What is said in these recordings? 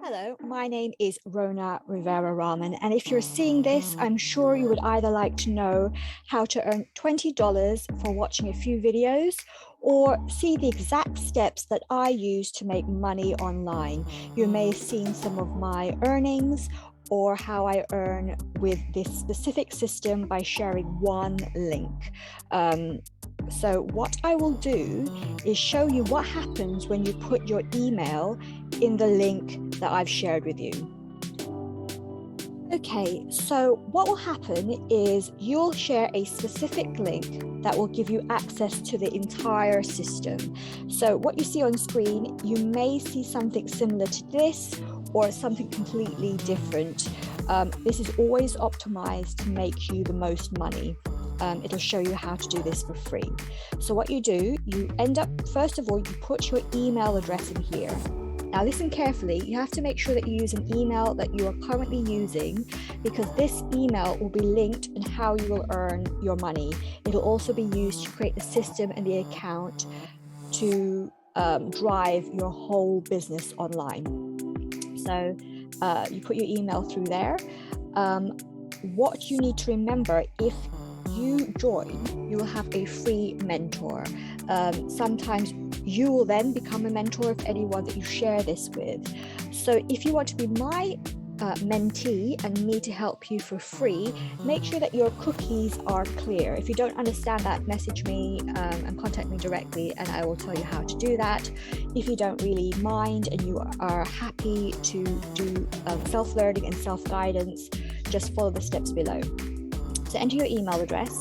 Hello, my name is Rona Rivera Rahman, and if you're seeing this, I'm sure you would either like to know how to earn $20 for watching a few videos, or see the exact steps that I use to make money online. You may have seen some of my earnings or how I earn with this specific system by sharing one link. So what I will do is show you what happens when you put your email in the link that I've shared with you. Okay, so what will happen is you'll share a specific link that will give you access to the entire system. So what you see on screen, you may see something similar to this or something completely different. This is always optimized to make you the most money. It'll show you how to do this for free. So what you do, you end up, first of all, you put your email address in here. Now listen carefully, you have to make sure that you use an email that you are currently using, because this email will be linked in how you will earn your money. It'll also be used to create the system and the account to drive your whole business online. So you put your email through there. What you need to remember, if you join, you will have a free mentor. Sometimes you will then become a mentor of anyone that you share this with. So if you want to be my mentee and me to help you for free, make sure that your cookies are clear. If you don't understand that, message me and contact me directly, and I will tell you how to do that. If you don't really mind and you are happy to do self-learning and self-guidance, just follow the steps below. So enter your email address.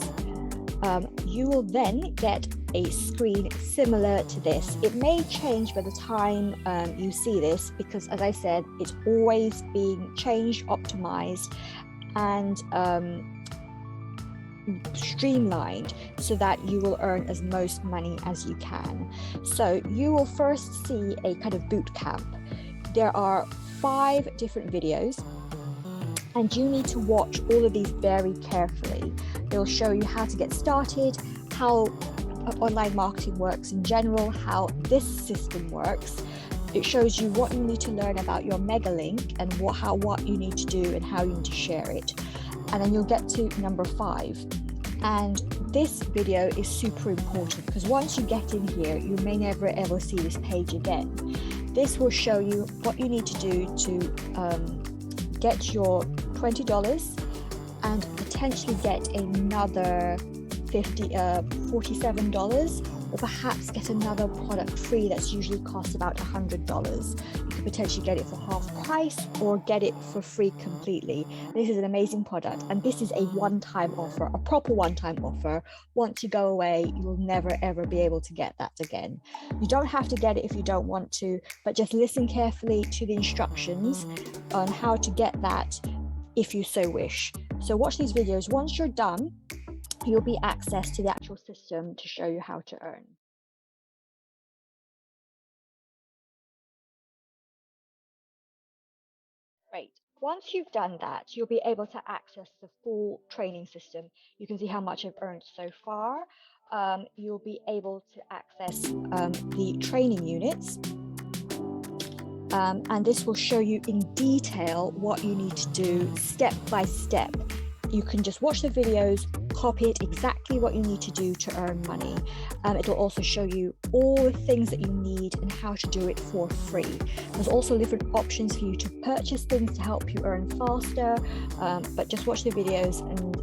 You will then get a screen similar to this. It may change by the time you see this, because as I said, it's always being changed, optimized, and streamlined so that you will earn as most money as you can. So you will first see a kind of boot camp. There are 5 different videos, and you need to watch all of these very carefully. It'll show you how to get started, how online marketing works in general, how this system works. It shows you what you need to learn about your mega link and what you need to do and how you need to share it. And then you'll get to number 5. And this video is super important, because once you get in here, you may never ever see this page again. This will show you what you need to do to get your $20 and potentially get another $47, or perhaps get another product free that's usually costs about $100. You could potentially get it for half price or get it for free completely. This is an amazing product, and this is a one-time offer, a proper one-time offer. Once you go away, you will never ever be able to get that again. You don't have to get it if you don't want to, but just listen carefully to the instructions on how to get that if you so wish. So watch these videos. Once you're done, you'll be access to the actual system to show you how to earn. Great. Once you've done that, you'll be able to access the full training system. You can see how much I've earned so far. You'll be able to access the training units. And this will show you in detail what you need to do step by step. You can just watch the videos, copy it exactly what you need to do to earn money. It'll also show you all the things that you need and how to do it for free. There's also different options for you to purchase things to help you earn faster, but just watch the videos and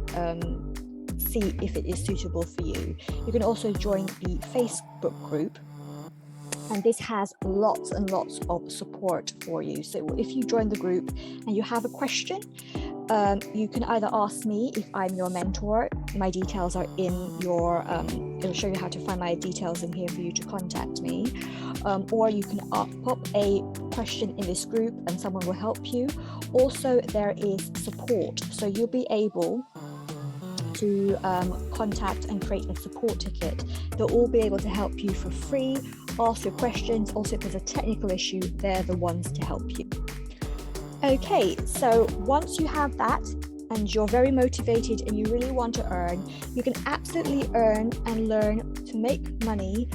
see if it is suitable for you. You can also join the Facebook group, and this has lots and lots of support for you. So if you join the group and you have a question, you can either ask me if I'm your mentor. My details are in your, it'll show you how to find my details in here for you to contact me. Or you can pop a question in this group and someone will help you. Also, there is support. So you'll be able to contact and create a support ticket. They'll all be able to help you for free, ask your questions. Also, if there's a technical issue, they're the ones to help you. Okay, so once you have that and you're very motivated and you really want to earn, you can absolutely earn and learn to make money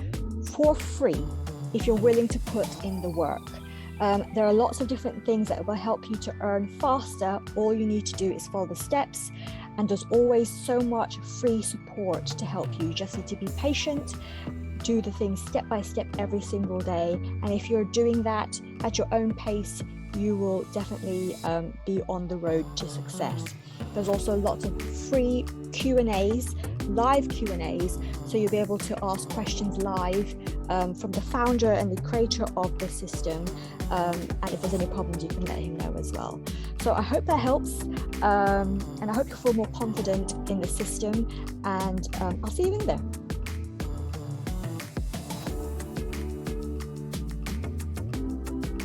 for free if you're willing to put in the work. There are lots of different things that will help you to earn faster. All you need to do is follow the steps, and there's always so much free support to help you. You just need to be patient, do the things step by step every single day, and if you're doing that at your own pace, you will definitely be on the road to success. There's also lots of free Q&As, live Q&As, so you'll be able to ask questions live from the founder and the creator of the system, and if there's any problems you can let him know as well. So I hope that helps, and I hope you feel more confident in the system, and I'll see you in there.